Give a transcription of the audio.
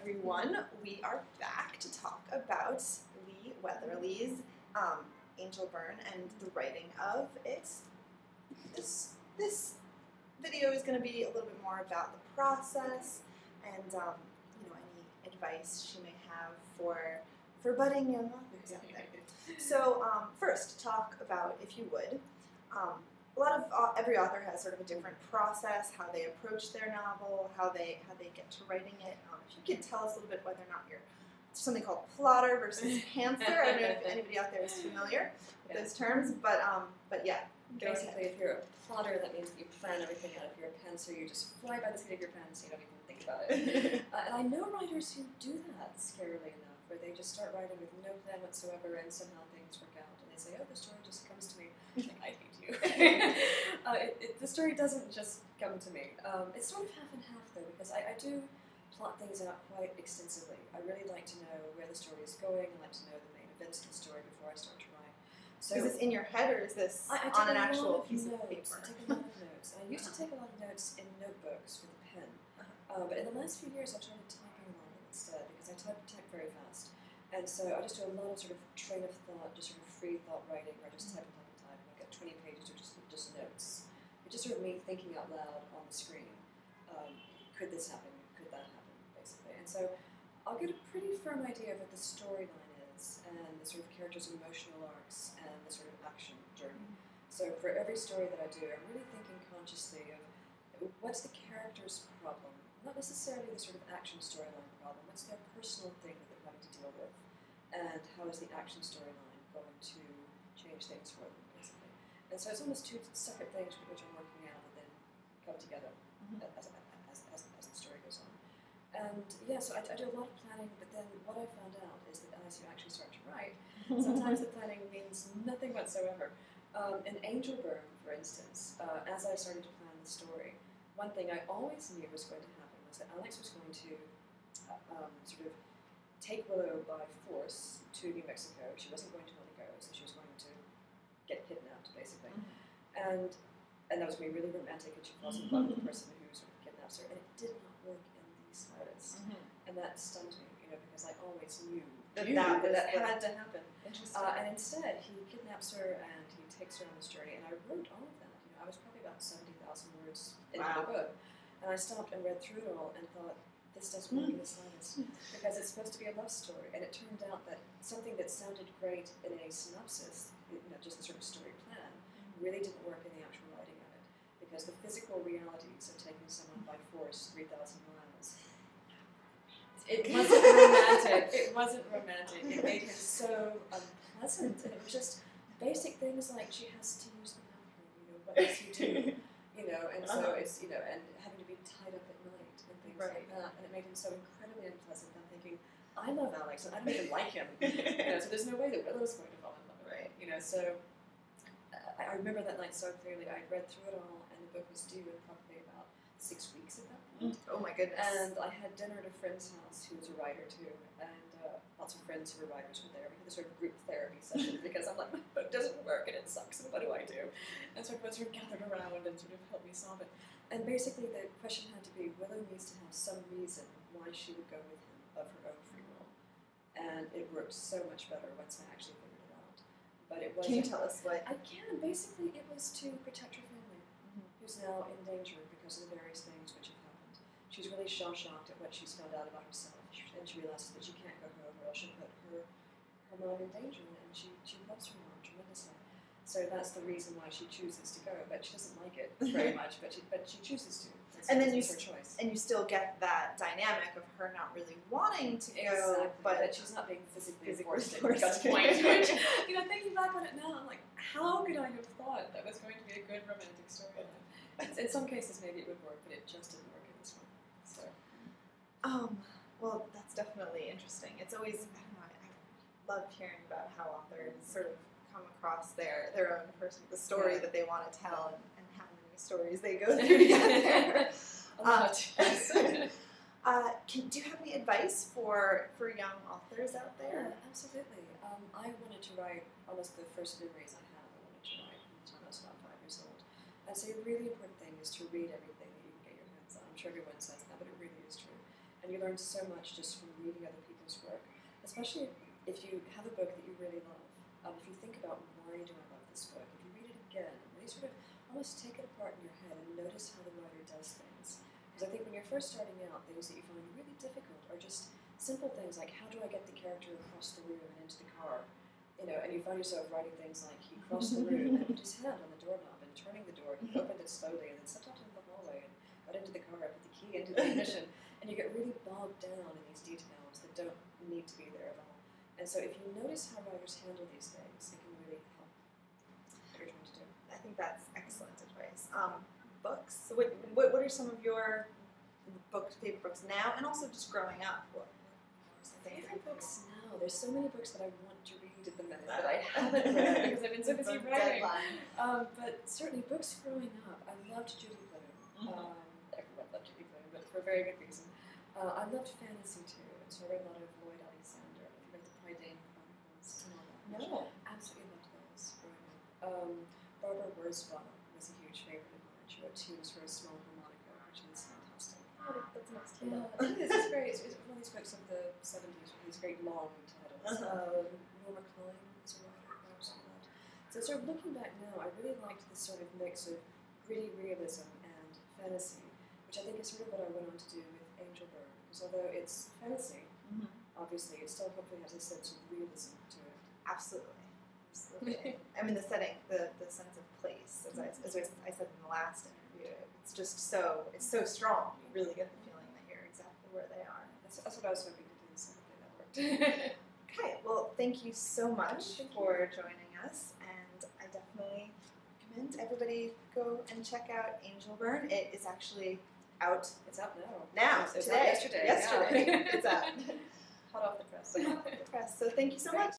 everyone. We are back to talk about Lee Weatherly's Angel Burn and the writing of it. This video is going to be a little bit more about the process and any advice she may have for budding young authors out there. So first, talk about, if you would, every author has sort of a different process, how they approach their novel, how they get to writing it. If you could tell us a little bit whether or not you're something called plotter versus pantser. I don't know if anybody out there is familiar with those terms, but yeah. Basically, if you're a plotter, that means that you plan everything out. If you're a pantser, you just fly by the seat of your pants, you don't even think about it. And I know writers who do that, scarily enough, where they just start writing with no plan whatsoever, and somehow things work out, and they say, "Oh, the story just comes to me." Like, I hate you. The story doesn't just come to me. It's sort of half and half, though, because I do plot things out quite extensively. I really like to know where the story is going. I like to know the main events of the story before I start to write. So is this in your head, or is this on an actual piece of paper? I take a lot of notes. I used to take a lot of notes in notebooks with a pen, but in the last few years I've started typing a lot of them instead, because I type very fast. And so I just do a lot of sort of train of thought, just sort of free thought writing, where I just type and type and type, and I get 20 pages of just notes. It's just sort of me thinking out loud on the screen. Could this happen? Could that happen? Basically. And so I'll get a pretty firm idea of what the storyline is, and the sort of characters' emotional arcs, and the sort of action journey. So for every story that I do, I'm really thinking consciously of what's the character's problem, not necessarily the sort of action storyline problem, what's their personal thing that they're having to deal with, and how is the action storyline going to change things for them, basically. And so it's almost two separate things which I'm working out that then come together as the story goes on. And yeah, so I do a lot of planning, but then what I found out is that as you actually start to write, sometimes the planning means nothing whatsoever. In Angel Burn, for instance, as I started to plan the story, one thing I always knew was going to happen was that Alex was going to sort of take Willow by force to New Mexico. She wasn't going to let her go, so she was going to get kidnapped, basically. And that was going to be really romantic, and she falls in love with the person who sort of kidnaps her, and it did not work in the slightest. And that stunned me, because I always knew that had to happen. And instead, he kidnaps her and he takes her on this journey, and I wrote all of that. I was probably about 70,000 words into the book, and I stopped and read through it all and thought, this doesn't work in the slightest, because it's supposed to be a love story, and it turned out that something that sounded great in a synopsis, just the sort of story plan, really didn't work in the actual writing of it, because the physical realities of taking someone by force 3,000 miles, it wasn't romantic. It wasn't romantic. It made him so unpleasant, and it was just basic things like she has to use the bathroom. What does he do? And so it's and having to be tied up at night and things like that, and it made him so incredibly unpleasant. I'm thinking, I love Alex, and I don't even like him. So there's no way that Willow's going to fall in love with him. So I remember that night so clearly. I read through it all, and the book was due in probably about 6 weeks at that point. Oh my goodness. And I had dinner at a friend's house who was a writer too, and lots of friends who were writers were there. We had this sort of group therapy session because I'm like, my book doesn't work and it sucks, and what do I do? And so everyone sort of gathered around and sort of helped me solve it. And basically the question had to be, Willow needs to have some reason why she would go with him of her own free will. And it worked so much better once I actually figured it out. But it wasn't. Can you tell us what? I can. Basically, it was to protect her family, who's now in danger because of the various things which have happened. She's really shell-shocked at what she's found out about herself, and she realizes that she can't go home or else she'll put her mom in danger, and she loves her mom tremendously. So that's the reason why she chooses to go, but she doesn't like it very much, but she chooses to. And then it's her choice. And you still get that dynamic of her not really wanting to go, exactly, but she's not being physically forced at forced. gunpoint. Which, thinking back on it now, I'm like, how could I have thought that was going to be a good romantic storyline? In some cases, maybe it would work, but it just didn't work in this one. So. Well, that's definitely interesting. It's always, I don't know, I love hearing about how authors sort of come across their own the story that they want to tell, and how many stories they go through together. A lot. Do you have any advice for young authors out there? Yeah, absolutely. I wanted to write almost the first memories I have. I wanted to write from the time I was about 5 years old. I'd say a really important thing is to read everything that you can get your hands on. I'm sure everyone says that, but it really is true. and you learn so much just from reading other people's work, especially if you have a book that you really love. If you think about why do I love this book, if you read it again, really sort of almost take it apart in your head and notice how the writer does things. Because I think when you're first starting out, things that you find really difficult are just simple things like how do I get the character across the room and into the car? And you find yourself writing things like he crossed the room and put his hand on the doorknob and turning the door, he opened it slowly and then stepped out into the hallway and got into the car, put the key into the ignition, and you get really bogged down in these details that don't need to be there at all. And so if you notice how writers handle these things, it can really help what you're trying to do. I think that's excellent advice. Books. So what are some of your favorite books now, and also just growing up? What favorite books now? There's so many books that I want to read at the minute that I haven't read because I've been so busy writing. But certainly books growing up, I loved Judy Blume. Everyone loved Judy Blume, but for a very good reason. I loved fantasy too, and so I read a lot of Lloyd Alexander. If you read the Prydain Chronicles and all that. No. Absolutely loved those growing up. Barbara Wurzbach was a huge favorite of mine. She wrote tunes for a small harmonica, which is fantastic. Oh, that's nice to know. Yeah, it is. It's great. It's one of these books of the 70s with these great long titles. Norma Klein is a writer I also loved. So sort of looking back now, I really liked this sort of mix of gritty realism and fantasy, which I think is sort of what I went on to do with Angel Bird. Because although it's fantasy, obviously it still hopefully has a sense of realism to it. Absolutely. I mean, the setting, the sense of place, as I said in the last interview, it's just so strong. You really get the feeling that you're exactly where they are. That's what I was hoping to do, so hopefully that worked. Okay, well, thank you so much for joining us, and I definitely recommend everybody go and check out Angel Burn. It is actually out. It's out now. Now, it's today. Out yesterday. Yesterday, it's out. Hot off the press. Hot off the press. So thank you so much.